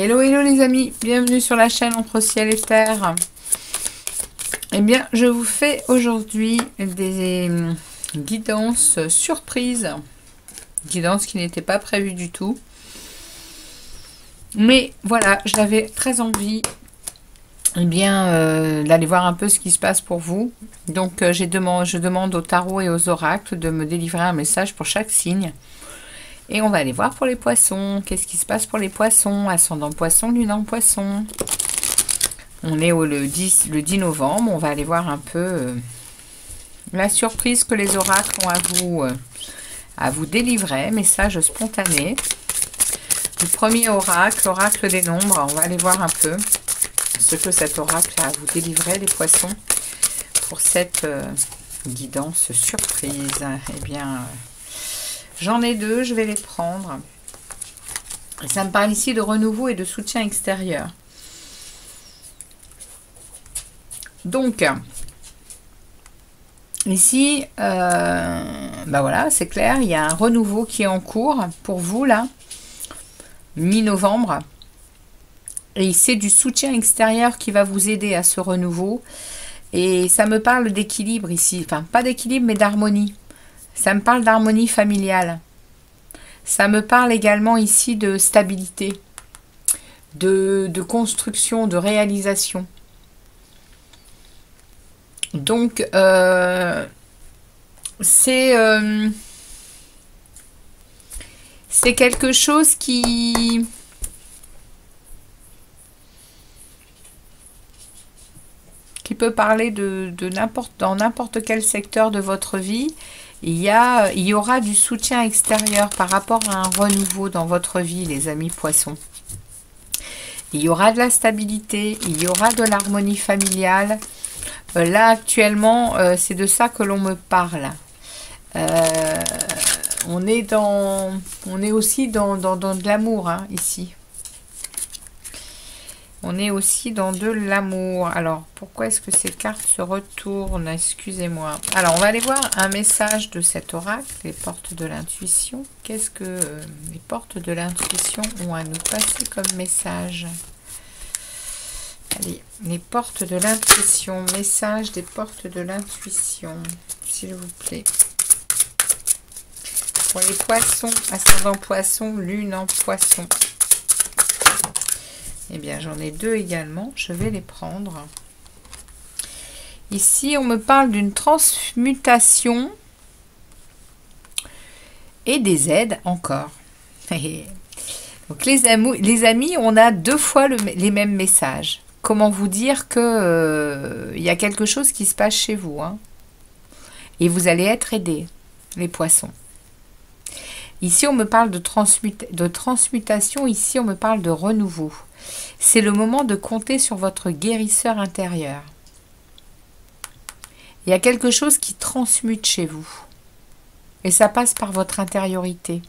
Hello, hello les amis, bienvenue sur la chaîne Entre Ciel et Terre. Eh bien, je vous fais aujourd'hui des guidances surprises. Guidances qui n'étaient pas prévues du tout. Mais voilà, j'avais très envie d'aller voir un peu ce qui se passe pour vous. Donc, je demande au tarot et aux oracles de me délivrer un message pour chaque signe. Et on va aller voir pour les poissons. Qu'est-ce qui se passe pour les poissons? Ascendant poisson, lune en poisson. On est le 10 novembre. On va aller voir un peu la surprise que les oracles ont à vous délivrer. Message spontané. Le premier oracle, l'oracle des nombres. On va aller voir un peu ce que cet oracle a à vous délivrer, les poissons, pour cette guidance surprise. Eh bien... j'en ai deux, je vais les prendre. Ça me parle ici de renouveau et de soutien extérieur. Donc, ici, ben voilà, c'est clair, il y a un renouveau qui est en cours pour vous, là, mi-novembre. Et c'est du soutien extérieur qui va vous aider à ce renouveau. Et ça me parle d'équilibre ici. Enfin, pas d'équilibre, mais d'harmonie. Ça me parle d'harmonie familiale. Ça me parle également ici de stabilité, de construction, de réalisation. Donc, c'est quelque chose qui peut parler dans n'importe quel secteur de votre vie. Il y aura du soutien extérieur par rapport à un renouveau dans votre vie, les amis poissons. Il y aura de la stabilité, il y aura de l'harmonie familiale. Là, actuellement, c'est de ça que l'on me parle. On est aussi dans de l'amour, hein, ici. On est aussi dans de l'amour. Alors, pourquoi est-ce que ces cartes se retournent? Excusez-moi. Alors, on va aller voir un message de cet oracle, les portes de l'intuition. Qu'est-ce que les portes de l'intuition ont à nous passer comme message? Allez, les portes de l'intuition. Message des portes de l'intuition, s'il vous plaît. Pour les poissons, ascendant poisson, lune en poisson. Eh bien, j'en ai deux également. Je vais les prendre. Ici, on me parle d'une transmutation et des aides encore. Donc, les amis, on a deux fois les mêmes messages. Comment vous dire que y a quelque chose qui se passe chez vous, hein, et vous allez être aidés, les poissons. Ici, on me parle de transmutation. Ici, on me parle de renouveau. C'est le moment de compter sur votre guérisseur intérieur. Il y a quelque chose qui transmute chez vous. Et ça passe par votre intériorité.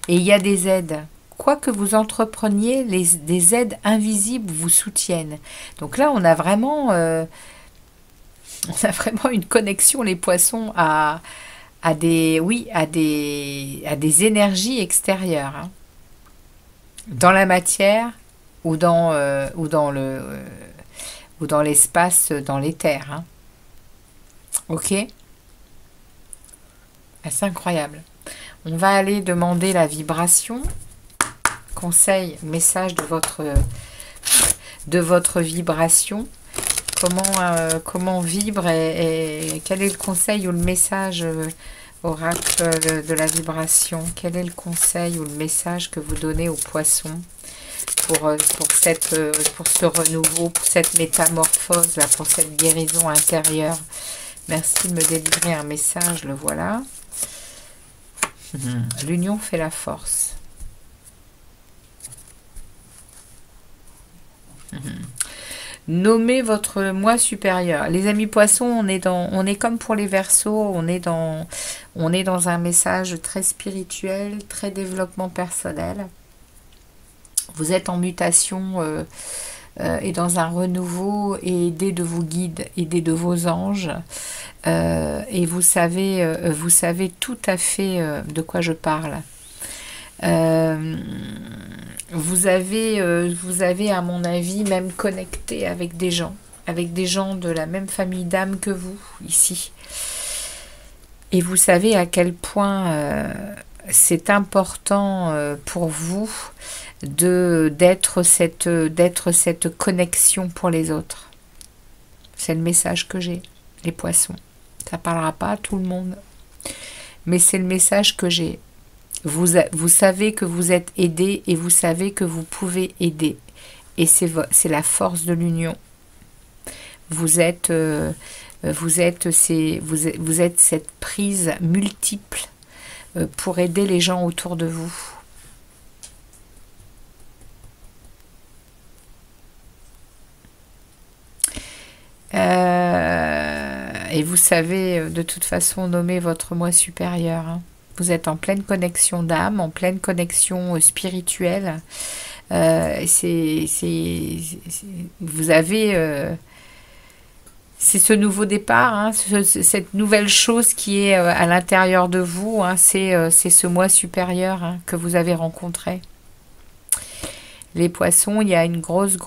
Et il y a des aides. Quoi que vous entrepreniez, des aides invisibles vous soutiennent. Donc là, on a vraiment une connexion, les poissons, à des énergies extérieures, hein, dans la matière ou dans l'espace, dans l'éther, hein. Ok, c'est incroyable. On va aller demander la vibration, conseil, message de votre vibration. Comment vibre et quel est le conseil ou le message oracle de la vibration? Quel est le conseil ou le message que vous donnez aux poissons pour ce renouveau, pour cette métamorphose, là, pour cette guérison intérieure? Merci de me délivrer un message, le voilà. L'union fait la force. Nommez votre moi supérieur. Les amis poissons, on est comme pour les Verseaux, on est dans un message très spirituel, très développement personnel. Vous êtes en mutation et dans un renouveau, et aidé de vos guides, aidé de vos anges. Et vous savez tout à fait de quoi je parle. vous avez à mon avis même connecté avec des gens de la même famille d'âme que vous ici. Et vous savez à quel point c'est important pour vous d'être cette connexion pour les autres. C'est le message que j'ai, les poissons. Ça parlera pas à tout le monde, mais c'est le message que j'ai. Vous savez que vous êtes aidé et vous savez que vous pouvez aider. Et c'est la force de l'union. Vous êtes cette prise multiple pour aider les gens autour de vous. Et vous savez de toute façon nommer votre moi supérieur. Hein. Vous êtes en pleine connexion d'âme, en pleine connexion spirituelle. Vous avez... c'est ce nouveau départ, hein, cette nouvelle chose qui est à l'intérieur de vous. Hein, c'est ce moi supérieur hein, que vous avez rencontré. Les poissons, il y a une grosse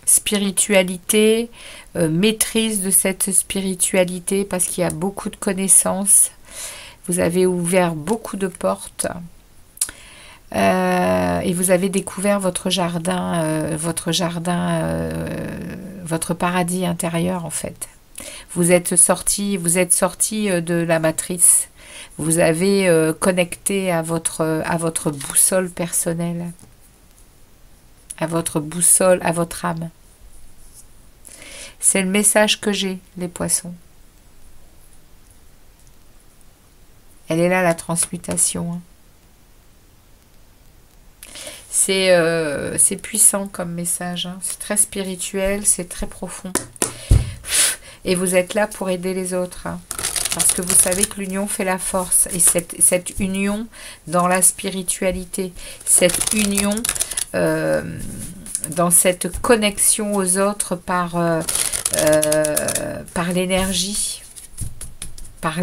spiritualité, maîtrise de cette spiritualité parce qu'il y a beaucoup de connaissances. Vous avez ouvert beaucoup de portes et vous avez découvert votre paradis intérieur en fait. Vous êtes sorti de la matrice. Vous avez connecté à votre boussole personnelle, à votre boussole, à votre âme. C'est le message que j'ai, les poissons. Elle est là, la transmutation. Hein. C'est puissant comme message. Hein. C'est très spirituel, c'est très profond. Et vous êtes là pour aider les autres. Hein. Parce que vous savez que l'union fait la force. Et cette union dans la spiritualité, cette union dans cette connexion aux autres par l'énergie, par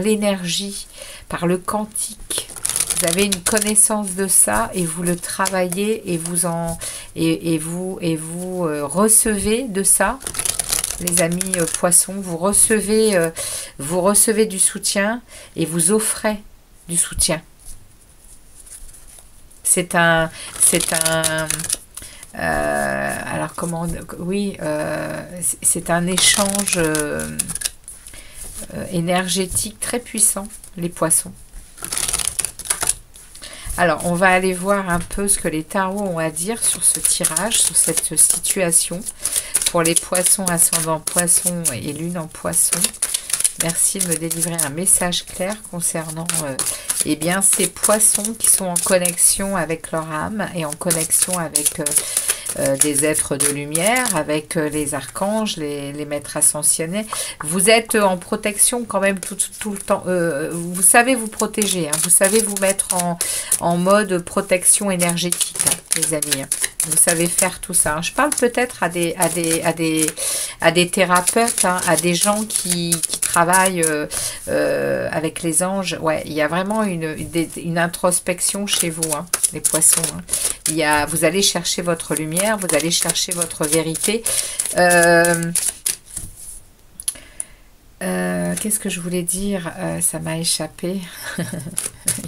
le quantique. Vous avez une connaissance de ça et vous le travaillez et vous recevez de ça. Les amis poissons, vous recevez du soutien et vous offrez du soutien. Alors comment, oui, c'est un échange énergétique très puissant, les poissons. Alors, on va aller voir un peu ce que les tarots ont à dire sur ce tirage, sur cette situation. Pour les poissons, ascendant poisson et lune en poisson. Merci de me délivrer un message clair concernant eh bien, ces poissons qui sont en connexion avec leur âme et en connexion avec des êtres de lumière, avec les archanges, les maîtres ascensionnés. Vous êtes en protection quand même tout le temps. Vous savez vous protéger, hein, vous savez vous mettre en mode protection énergétique, hein, les amis. Hein. Vous savez faire tout ça. Hein. Je parle peut-être à des thérapeutes, hein, à des gens qui travaillent avec les anges. Ouais, il y a vraiment une introspection chez vous, hein, les poissons. Hein. Vous allez chercher votre lumière, vous allez chercher votre vérité. Qu'est-ce que je voulais dire? Ça m'a échappé.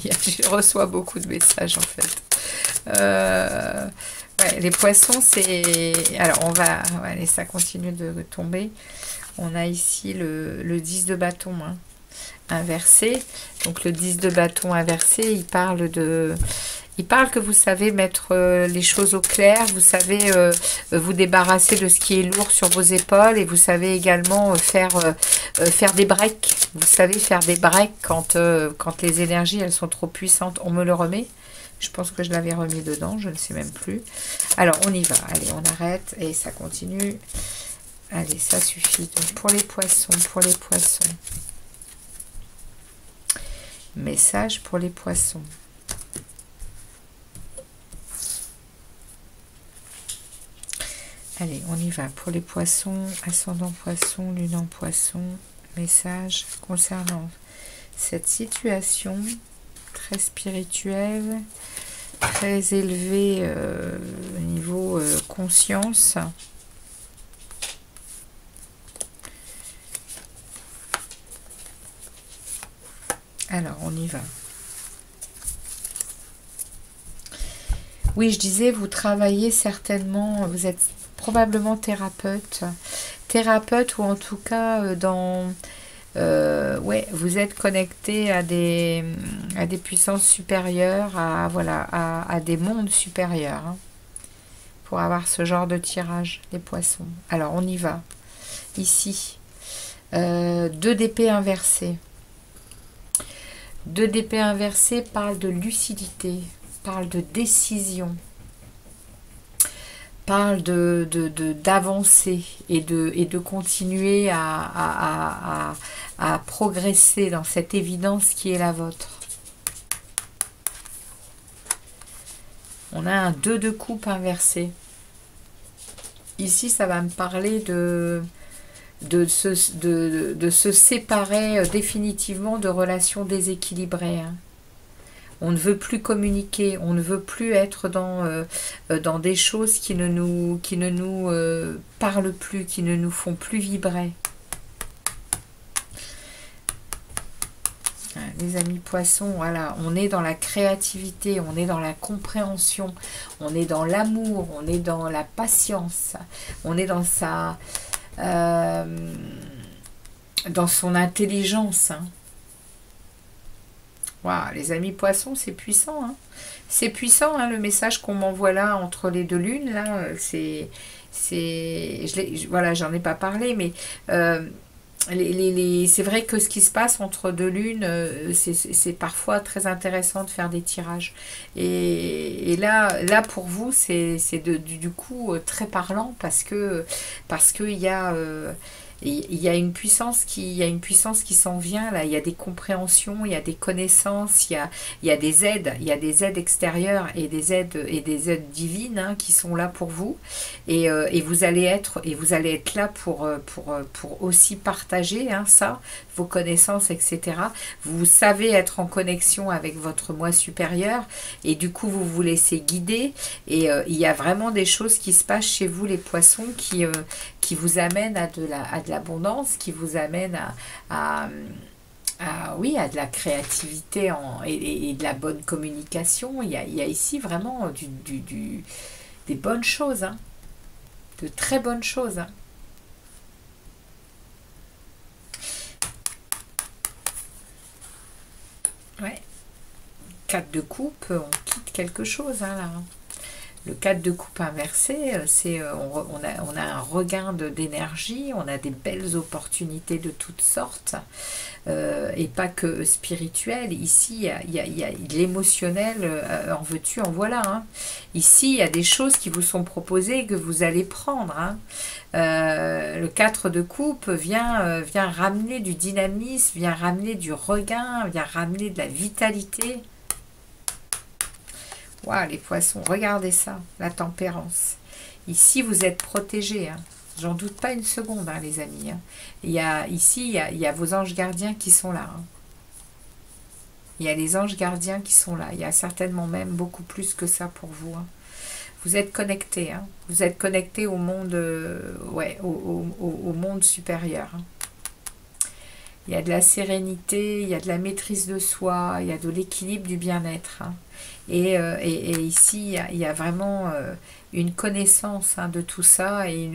Je reçois beaucoup de messages en fait. Ouais, les poissons, c'est... Alors, allez, ça continue de tomber. On a ici le 10 de bâton hein, inversé. Donc, le 10 de bâton inversé, il parle que vous savez mettre les choses au clair, vous savez vous débarrasser de ce qui est lourd sur vos épaules et vous savez également faire des breaks. Vous savez faire des breaks quand les énergies elles sont trop puissantes. On me le remet. Je pense que je l'avais remis dedans, je ne sais même plus. Alors, on y va. Allez, on arrête et ça continue. Allez, ça suffit. Donc, pour les poissons. Message pour les poissons. Allez, on y va. Pour les poissons, ascendant poisson, lune en poisson. Message concernant cette situation très spirituel, très élevé au niveau conscience. Alors, on y va. Oui, je disais, vous travaillez certainement, vous êtes probablement thérapeute. Thérapeute ou en tout cas ouais, vous êtes connecté à des puissances supérieures, voilà, à des mondes supérieurs, hein, pour avoir ce genre de tirage, les poissons. Alors, on y va. Ici, 2 d'épée inversées. 2 d'épée inversées parlent de lucidité, parlent de décision, parlent d'avancer et de continuer à progresser dans cette évidence qui est la vôtre. On a un 2 de coupe inversé. Ici, ça va me parler de se séparer définitivement de relations déséquilibrées. Hein. On ne veut plus communiquer, on ne veut plus être dans des choses qui ne nous parlent plus, qui ne nous font plus vibrer. Les amis poissons, voilà, on est dans la créativité, on est dans la compréhension, on est dans l'amour, on est dans la patience, on est dans dans son intelligence. Hein. Wow, les amis poissons, c'est puissant. Hein. C'est puissant, hein, le message qu'on m'envoie là entre les 2 lunes. Là, voilà, j'en ai pas parlé, mais c'est vrai que ce qui se passe entre 2 lunes, c'est parfois très intéressant de faire des tirages. Et là pour vous, c'est du coup très parlant parce que il y a une puissance qui s'en vient là. Il y a des compréhensions, il y a des connaissances, il y a des aides extérieures et des aides divines, hein, qui sont là pour vous. Et vous allez être là pour aussi partager, hein, ça, vos connaissances, etc. Vous savez être en connexion avec votre moi supérieur et du coup vous vous laissez guider. Et il y a vraiment des choses qui se passent chez vous, les poissons, qui vous amènent à de l'abondance, qui vous amènent oui, à de la créativité et de la bonne communication. Il y a ici vraiment des bonnes choses, hein, de très bonnes choses. Hein. Ouais. 4 de coupe, on quitte quelque chose, hein, là. Le 4 de coupe inversé, c'est on a un regain d'énergie, on a des belles opportunités de toutes sortes, et pas que spirituelles. Ici, il y a de l'émotionnel, en veux-tu, en voilà. Hein. Ici, il y a des choses qui vous sont proposées et que vous allez prendre. Hein. Le 4 de coupe vient ramener du dynamisme, vient ramener du regain, vient ramener de la vitalité. Waouh, les poissons, regardez ça, la tempérance. Ici, vous êtes protégés, hein. J'en doute pas une seconde, hein, les amis. Hein. Ici, il y a vos anges gardiens qui sont là. Hein. Il y a les anges gardiens qui sont là. Il y a certainement même beaucoup plus que ça pour vous. Hein. Vous êtes connectés. Hein. Vous êtes connectés au monde, ouais, au monde supérieur. Hein. Il y a de la sérénité, il y a de la maîtrise de soi, il y a de l'équilibre, du bien-être. Hein. Et ici, il y a vraiment une connaissance, hein, de tout ça et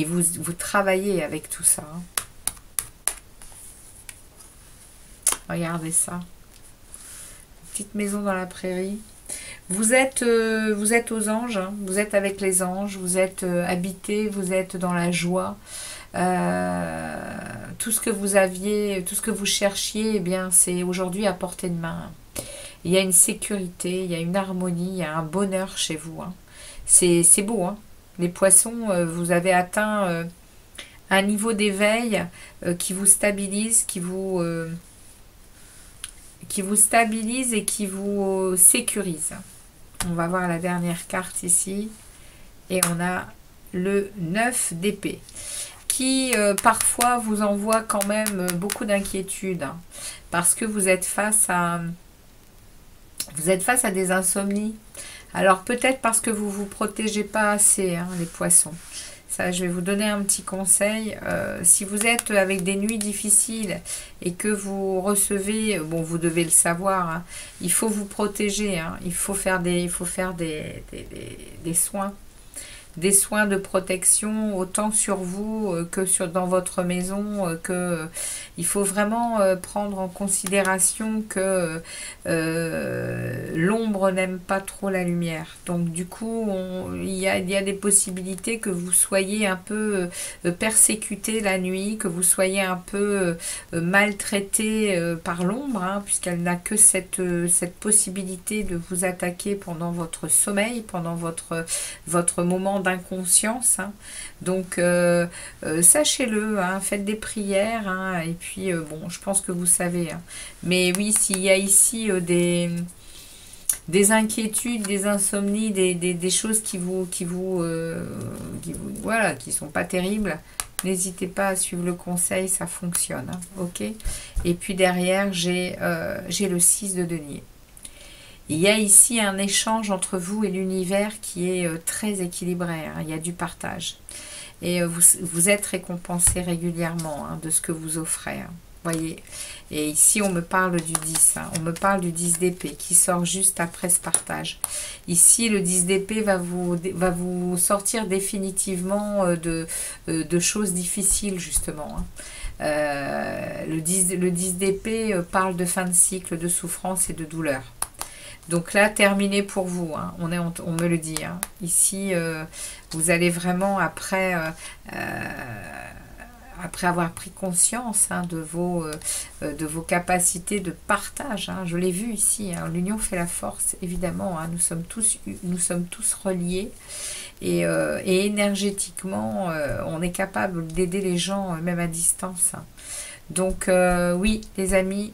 vous travaillez avec tout ça. Hein. Regardez ça. Petite maison dans la prairie. Vous êtes aux anges, hein. Vous êtes avec les anges, vous êtes habité, vous êtes dans la joie. Tout ce que vous aviez, tout ce que vous cherchiez, eh bien, c'est aujourd'hui à portée de main. Il y a une sécurité, il y a une harmonie, il y a un bonheur chez vous. Hein. C'est beau. Hein. Les poissons, vous avez atteint un niveau d'éveil qui vous stabilise, qui vous stabilise et qui vous sécurise. On va voir la dernière carte ici. Et on a le 9 d'épée, qui parfois vous envoie quand même beaucoup d'inquiétude, hein, parce que vous êtes face à des insomnies. Alors peut-être parce que vous vous protégez pas assez, hein, les poissons. Ça, je vais vous donner un petit conseil. Si vous êtes avec des nuits difficiles et que vous recevez, bon, vous devez le savoir, hein, il faut vous protéger, hein, il faut faire des soins. Des soins de protection autant sur vous que dans votre maison, il faut vraiment prendre en considération que l'ombre n'aime pas trop la lumière. Donc du coup, il y a des possibilités que vous soyez un peu persécuté la nuit, que vous soyez un peu maltraité par l'ombre, hein, puisqu'elle n'a que cette possibilité de vous attaquer pendant votre sommeil, pendant votre moment d'inconscience, hein. Donc sachez-le, hein, faites des prières, hein, et puis bon, je pense que vous savez, hein. Mais oui, s'il y a ici des inquiétudes, des insomnies, des choses qui voilà, qui sont pas terribles, n'hésitez pas à suivre le conseil, ça fonctionne, hein, ok. Et puis derrière, j'ai le 6 de denier. Il y a ici un échange entre vous et l'univers qui est très équilibré, hein. Il y a du partage. Et vous êtes récompensé régulièrement, hein, de ce que vous offrez, hein. Voyez. Et ici, on me parle du 10. Hein. On me parle du 10 d'épée qui sort juste après ce partage. Ici, le 10 d'épée va vous sortir définitivement de choses difficiles, justement, hein. Le 10 d'épée parle de fin de cycle, de souffrance et de douleur. Donc là, terminé pour vous, hein. On me le dit, hein. Ici, vous allez vraiment, après avoir pris conscience, hein, de vos capacités de partage, hein. Je l'ai vu ici, hein. L'union fait la force, évidemment, hein. Nous sommes tous reliés. Et énergétiquement, on est capable d'aider les gens, même à distance, hein. Donc, oui, les amis,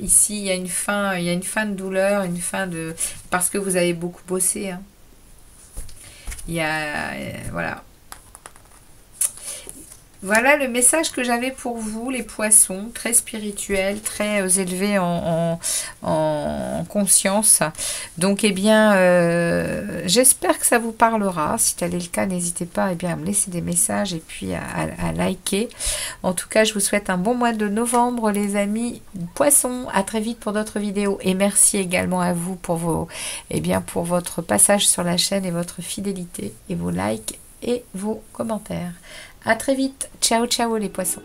ici il y a une fin de douleur, une fin de, parce que vous avez beaucoup bossé, hein. Il y a voilà le message que j'avais pour vous, les poissons, très spirituels, très élevés en conscience. Donc, eh bien, j'espère que ça vous parlera. Si tel est le cas, n'hésitez pas, eh bien, à me laisser des messages et puis à liker. En tout cas, je vous souhaite un bon mois de novembre, les amis poissons. À très vite pour d'autres vidéos. Et merci également à vous pour pour votre passage sur la chaîne et votre fidélité et vos likes et vos commentaires. À très vite. Ciao, ciao les poissons.